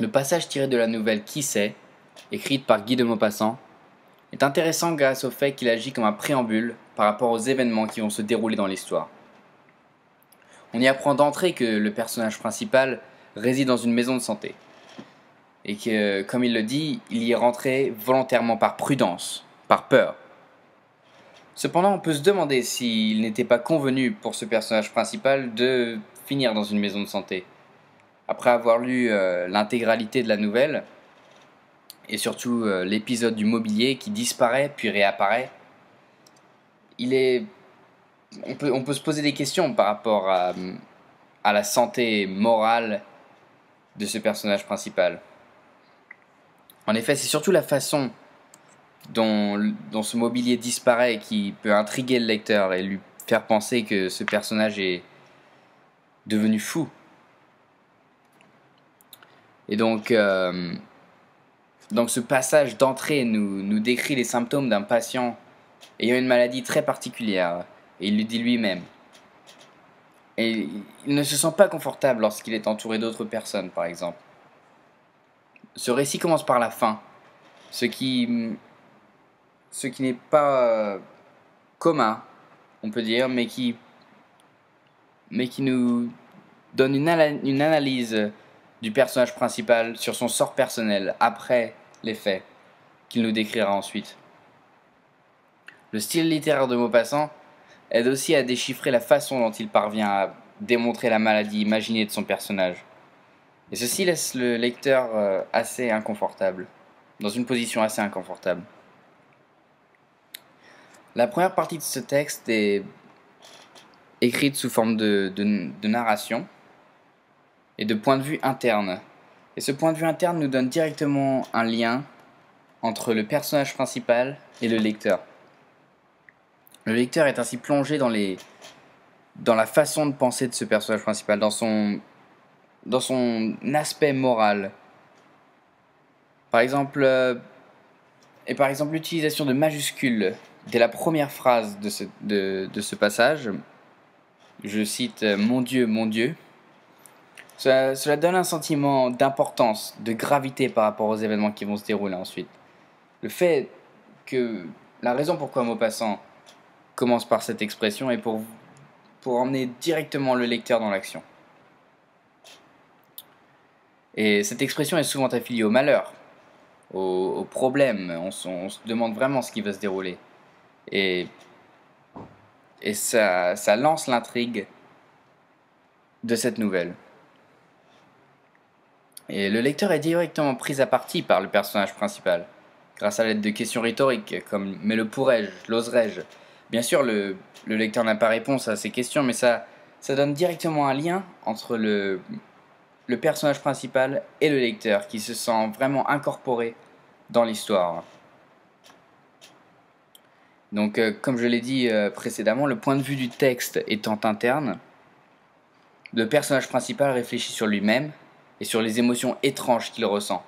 Le passage tiré de la nouvelle Qui sait, écrite par Guy de Maupassant, est intéressant grâce au fait qu'il agit comme un préambule par rapport aux événements qui vont se dérouler dans l'histoire. On y apprend d'entrée que le personnage principal réside dans une maison de santé, et que, comme il le dit, il y est rentré volontairement par prudence, par peur. Cependant, on peut se demander s'il n'était pas convenu pour ce personnage principal de finir dans une maison de santé. Après avoir lu l'intégralité de la nouvelle, et surtout l'épisode du mobilier qui disparaît puis réapparaît, on peut se poser des questions par rapport à la santé morale de ce personnage principal. En effet, c'est surtout la façon dont ce mobilier disparaît qui peut intriguer le lecteur et lui faire penser que ce personnage est devenu fou. Et donc ce passage d'entrée nous décrit les symptômes d'un patient ayant une maladie très particulière, et il le dit lui-même. Et il ne se sent pas confortable lorsqu'il est entouré d'autres personnes, par exemple. Ce récit commence par la fin, ce qui n'est pas commun, on peut dire, mais qui nous donne une analyse du personnage principal sur son sort personnel après les faits qu'il nous décrira ensuite. Le style littéraire de Maupassant aide aussi à déchiffrer la façon dont il parvient à démontrer la maladie imaginée de son personnage. Et ceci laisse le lecteur assez inconfortable, dans une position assez inconfortable. La première partie de ce texte est écrite sous forme de narration et de point de vue interne. Et ce point de vue interne nous donne directement un lien entre le personnage principal et le lecteur. Le lecteur est ainsi plongé dans la façon de penser de ce personnage principal, dans son aspect moral. Par exemple, l'utilisation de majuscules dès la première phrase de ce passage. Je cite « Mon Dieu ». Cela donne un sentiment d'importance, de gravité par rapport aux événements qui vont se dérouler ensuite. Le fait que la raison pourquoi Maupassant commence par cette expression est pour emmener directement le lecteur dans l'action. Et cette expression est souvent affiliée au malheur, au problème. On se demande vraiment ce qui va se dérouler. Et ça lance l'intrigue de cette nouvelle. Et le lecteur est directement pris à partie par le personnage principal, grâce à l'aide de questions rhétoriques comme « mais le pourrais-je ? L'oserais-je » Bien sûr, le lecteur n'a pas réponse à ces questions, mais ça donne directement un lien entre le personnage principal et le lecteur, qui se sent vraiment incorporé dans l'histoire. Donc, comme je l'ai dit précédemment, le point de vue du texte étant interne, le personnage principal réfléchit sur lui-même et sur les émotions étranges qu'il ressent.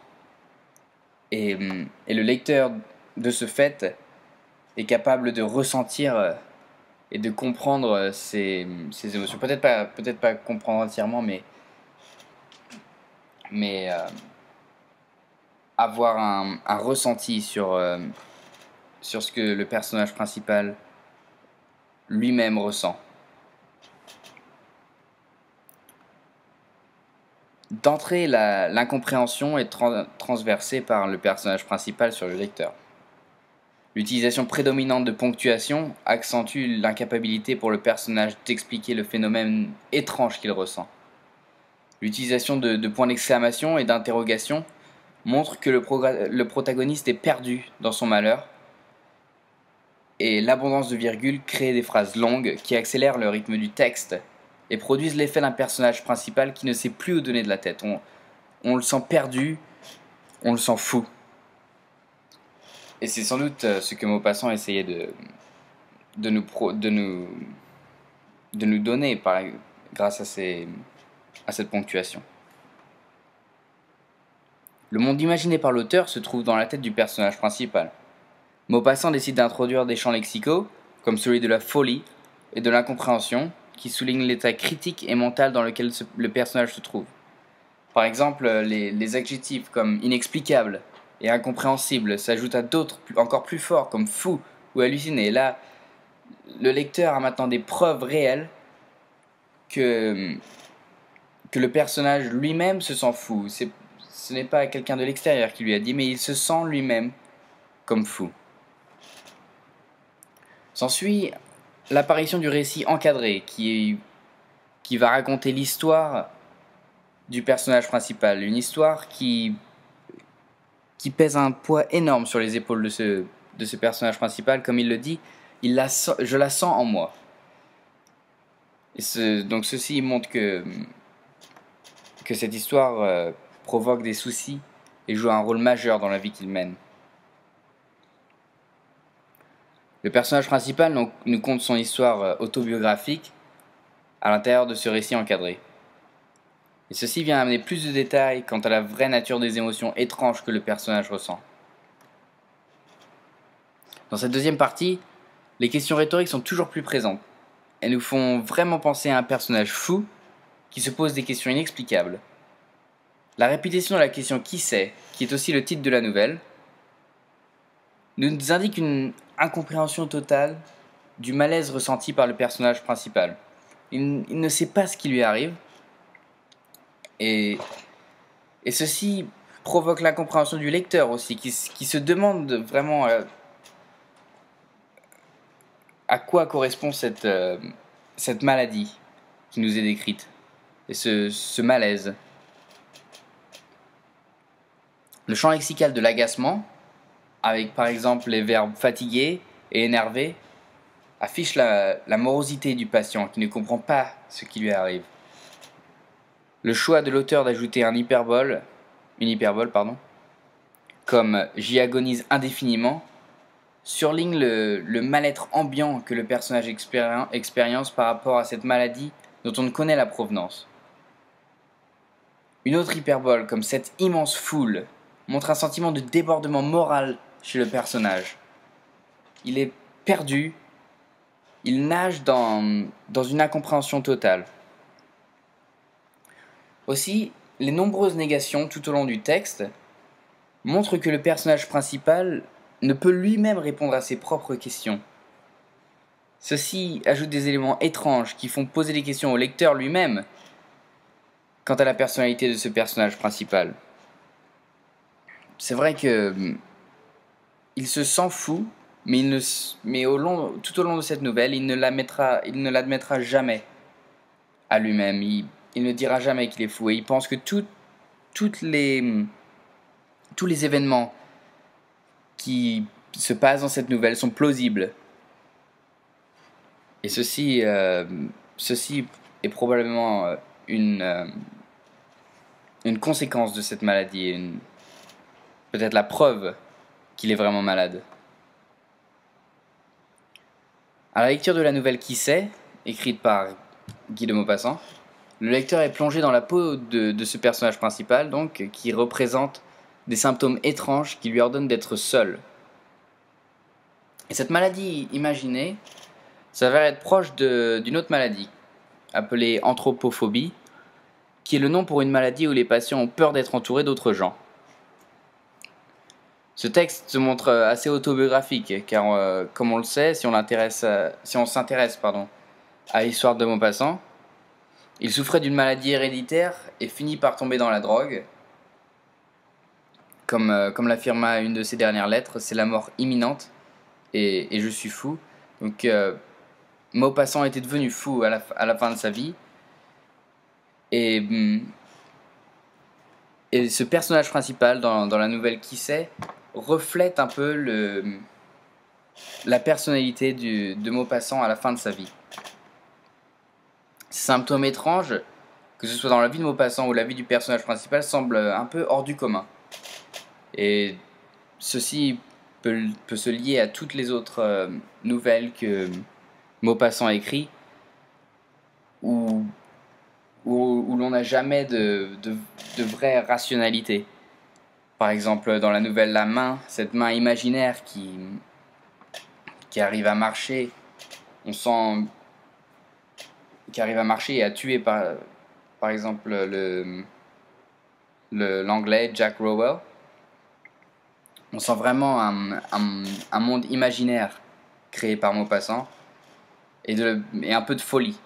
Et le lecteur, de ce fait, est capable de ressentir et de comprendre ces émotions. Peut-être pas comprendre entièrement, mais avoir un ressenti sur ce que le personnage principal lui-même ressent. D'entrée, l'incompréhension est transversée par le personnage principal sur le lecteur. L'utilisation prédominante de ponctuation accentue l'incapacité pour le personnage d'expliquer le phénomène étrange qu'il ressent. L'utilisation de points d'exclamation et d'interrogation montre que le protagoniste est perdu dans son malheur, et l'abondance de virgules crée des phrases longues qui accélèrent le rythme du texte et produisent l'effet d'un personnage principal qui ne sait plus où donner de la tête. On le sent perdu, on le sent fou. Et c'est sans doute ce que Maupassant essayait de nous donner grâce à cette ponctuation. Le monde imaginé par l'auteur se trouve dans la tête du personnage principal. Maupassant décide d'introduire des champs lexicaux, comme celui de la folie et de l'incompréhension, qui soulignent l'état critique et mental dans lequel le personnage se trouve. Par exemple, les adjectifs comme inexplicable et incompréhensible s'ajoutent à d'autres encore plus forts comme fou ou halluciné. Et là, le lecteur a maintenant des preuves réelles que, que le personnage lui-même se sent fou. Ce n'est pas quelqu'un de l'extérieur qui lui a dit, mais il se sent lui-même comme fou. S'ensuit l'apparition du récit encadré qui va raconter l'histoire du personnage principal. Une histoire qui pèse un poids énorme sur les épaules de ce personnage principal. Comme il le dit, je la sens en moi. Donc ceci montre que cette histoire provoque des soucis et joue un rôle majeur dans la vie qu'il mène. Le personnage principal nous conte son histoire autobiographique à l'intérieur de ce récit encadré. Et ceci vient amener plus de détails quant à la vraie nature des émotions étranges que le personnage ressent. Dans cette deuxième partie, les questions rhétoriques sont toujours plus présentes. Elles nous font vraiment penser à un personnage fou qui se pose des questions inexplicables. La répétition de la question qui c'est, qui est aussi le titre de la nouvelle, nous indique une incompréhension totale du malaise ressenti par le personnage principal. Il ne sait pas ce qui lui arrive, et ceci provoque l'incompréhension du lecteur aussi, qui se demande vraiment à quoi correspond cette maladie qui nous est décrite, et ce malaise. Le champ lexical de l'agacement, avec par exemple les verbes fatigué et énervé, affiche la morosité du patient qui ne comprend pas ce qui lui arrive. Le choix de l'auteur d'ajouter une hyperbole, comme j'y agonise indéfiniment, surligne le mal-être ambiant que le personnage expérience par rapport à cette maladie dont on ne connaît la provenance. Une autre hyperbole, comme cette immense foule, montre un sentiment de débordement moral chez le personnage. Il est perdu, il nage dans une incompréhension totale. Aussi, les nombreuses négations tout au long du texte montrent que le personnage principal ne peut lui-même répondre à ses propres questions. Ceci ajoute des éléments étranges qui font poser des questions au lecteur lui-même quant à la personnalité de ce personnage principal. C'est vrai que il se sent fou, mais, tout au long de cette nouvelle, il ne l'admettra jamais à lui-même. Il ne dira jamais qu'il est fou, et il pense que tous les événements qui se passent dans cette nouvelle sont plausibles. Et ceci est probablement une conséquence de cette maladie, peut-être la preuve qu'il est vraiment malade. À la lecture de la nouvelle Qui c'est, écrite par Guy de Maupassant, le lecteur est plongé dans la peau de ce personnage principal, donc, qui représente des symptômes étranges qui lui ordonnent d'être seul. Et cette maladie imaginée s'avère être proche d'une autre maladie, appelée anthropophobie, qui est le nom pour une maladie où les patients ont peur d'être entourés d'autres gens. Ce texte se montre assez autobiographique, car comme on le sait, si on s'intéresse à l'histoire de Maupassant, il souffrait d'une maladie héréditaire et finit par tomber dans la drogue. Comme l'affirma une de ses dernières lettres, c'est la mort imminente et je suis fou. Donc Maupassant était devenu fou à la fin de sa vie. Et ce personnage principal dans la nouvelle Qui c'est reflète un peu la personnalité de Maupassant à la fin de sa vie. Ces symptômes étranges, que ce soit dans la vie de Maupassant ou la vie du personnage principal, semblent un peu hors du commun. Et ceci peut se lier à toutes les autres nouvelles que Maupassant écrit, où l'on n'a jamais de vraie rationalité. Par exemple, dans la nouvelle La Main, cette main imaginaire qui arrive à marcher, qui arrive à marcher et à tuer par exemple l'anglais Jack Rowell. On sent vraiment un monde imaginaire créé par Maupassant et un peu de folie.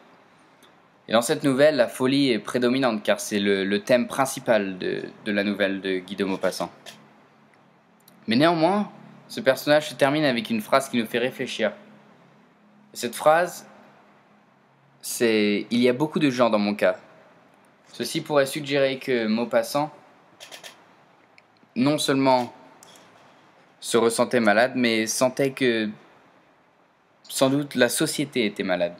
Et dans cette nouvelle, la folie est prédominante car c'est le thème principal de la nouvelle de Guy de Maupassant. Mais néanmoins, ce personnage se termine avec une phrase qui nous fait réfléchir. Cette phrase, c'est « Il y a beaucoup de gens dans mon cas ». Ceci pourrait suggérer que Maupassant, non seulement se ressentait malade, mais sentait que sans doute la société était malade.